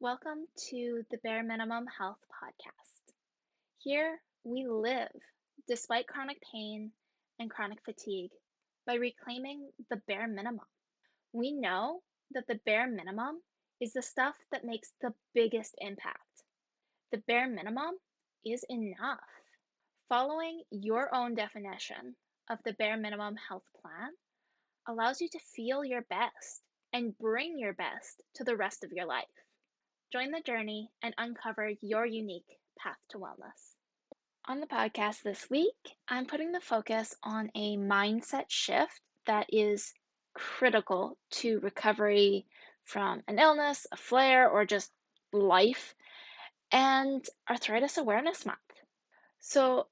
Welcome to the Bare Minimum Health Podcast. Here we live despite chronic pain and chronic fatigue by reclaiming the bare minimum. We know that the bare minimum is the stuff that makes the biggest impact. The bare minimum is enough. Following your own definition of the bare minimum health plan allows you to feel your best and bring your best to the rest of your life. Join the journey and uncover your unique path to wellness. On the podcast this week, I'm putting the focus on a mindset shift that is critical to recovery from an illness, a flare, or just life, and Arthritis Awareness Month. So,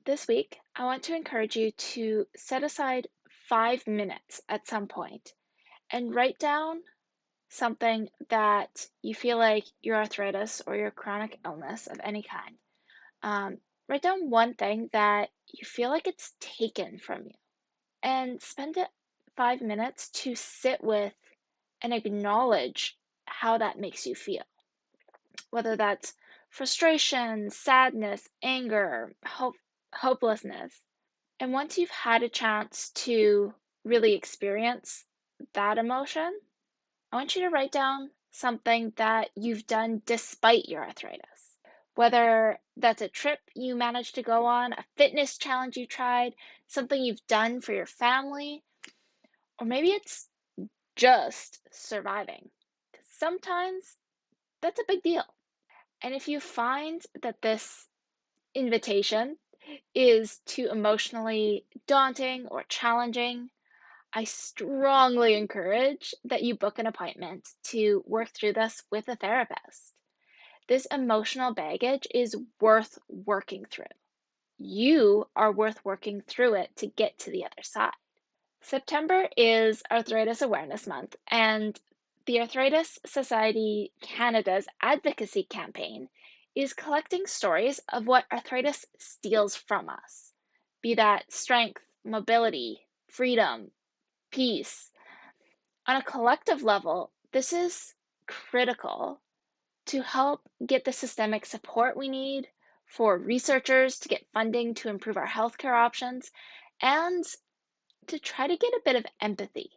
this week, I want to encourage you to set aside 5 minutes at some point and write down something that you feel like your arthritis or your chronic illness of any kind. Write down one thing that you feel like it's taken from you and spend it 5 minutes to sit with and acknowledge how that makes you feel. Whether that's frustration, sadness, anger, hopelessness. And once you've had a chance to really experience that emotion, I want you to write down something that you've done despite your arthritis. Whether that's a trip you managed to go on, a fitness challenge you tried, something you've done for your family, or maybe it's just surviving. 'Cause sometimes that's a big deal. And if you find that this invitation is too emotionally daunting or challenging, I strongly encourage that you book an appointment to work through this with a therapist. This emotional baggage is worth working through. You are worth working through it to get to the other side. September is Arthritis Awareness Month, and the Arthritis Society Canada's advocacy campaign is collecting stories of what arthritis steals from us, be that strength, mobility, freedom, peace. On a collective level, this is critical to help get the systemic support we need for researchers to get funding to improve our healthcare options and to try to get a bit of empathy.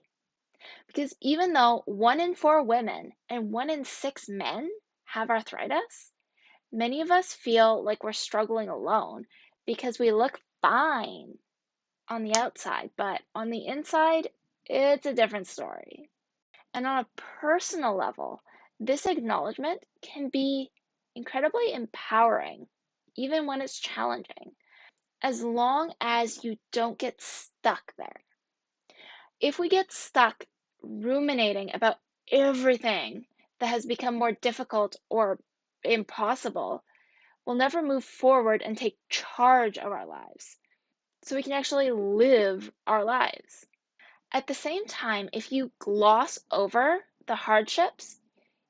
Because even though 1 in 4 women and 1 in 6 men have arthritis, many of us feel like we're struggling alone because we look fine on the outside, but on the inside, it's a different story. And on a personal level, this acknowledgement can be incredibly empowering, even when it's challenging, as long as you don't get stuck there. If we get stuck ruminating about everything that has become more difficult or impossible, we'll never move forward and take charge of our lives so we can actually live our lives. At the same time, if you gloss over the hardships,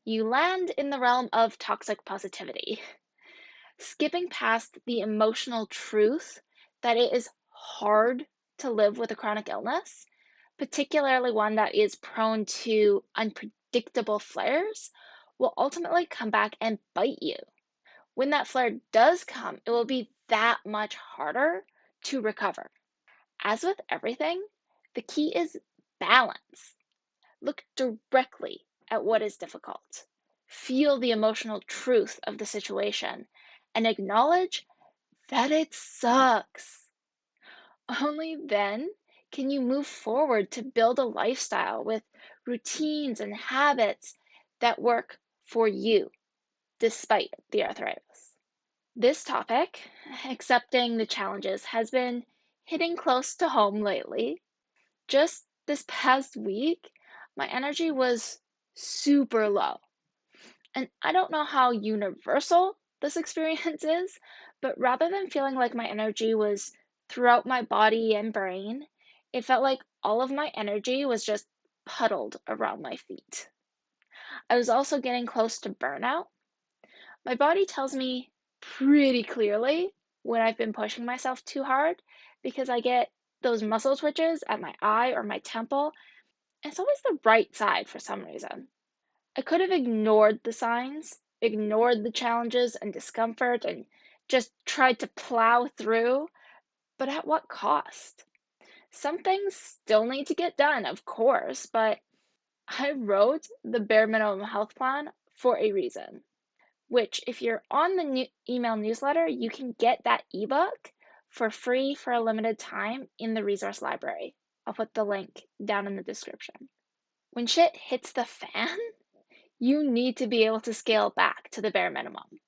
you land in the realm of toxic positivity, skipping past the emotional truth that it is hard to live with a chronic illness, particularly one that is prone to unpredictable flares, will ultimately come back and bite you. When that flare does come, it will be that much harder to recover. As with everything, the key is balance. Look directly at what is difficult. Feel the emotional truth of the situation and acknowledge that it sucks. Only then can you move forward to build a lifestyle with routines and habits that work for you despite the arthritis. This topic, accepting the challenges, has been hitting close to home lately. Just this past week, my energy was super low. And I don't know how universal this experience is, but rather than feeling like my energy was throughout my body and brain, it felt like all of my energy was just puddled around my feet. I was also getting close to burnout. My body tells me pretty clearly when I've been pushing myself too hard because I get those muscle twitches at my eye or my temple. It's always the right side for some reason. I could have ignored the signs, ignored the challenges and discomfort, and just tried to plow through, but at what cost? Some things still need to get done, of course, but I wrote the bare minimum health plan for a reason, which if you're on the email newsletter, you can get that ebook for free for a limited time in the resource library. I'll put the link down in the description. When shit hits the fan, you need to be able to scale back to the bare minimum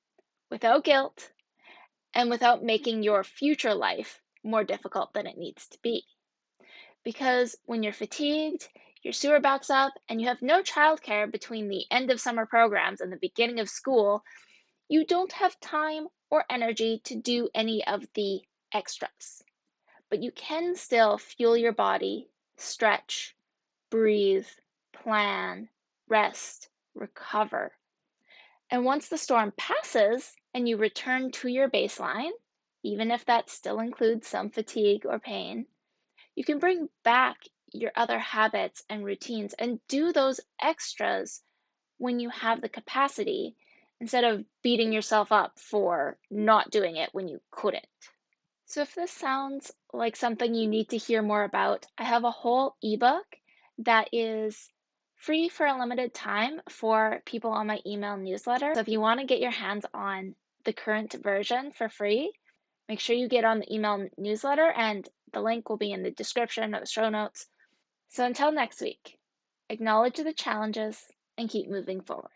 without guilt and without making your future life more difficult than it needs to be. Because when you're fatigued, your sewer backs up, and you have no childcare between the end of summer programs and the beginning of school, you don't have time or energy to do any of the extras. But you can still fuel your body, stretch, breathe, plan, rest, recover. And once the storm passes and you return to your baseline, even if that still includes some fatigue or pain, you can bring back your other habits and routines and do those extras when you have the capacity instead of beating yourself up for not doing it when you couldn't. So, if this sounds like something you need to hear more about, I have a whole ebook that is free for a limited time for people on my email newsletter. So, if you want to get your hands on the current version for free, make sure you get on the email newsletter, and the link will be in the description or the show notes. So, until next week, acknowledge the challenges and keep moving forward.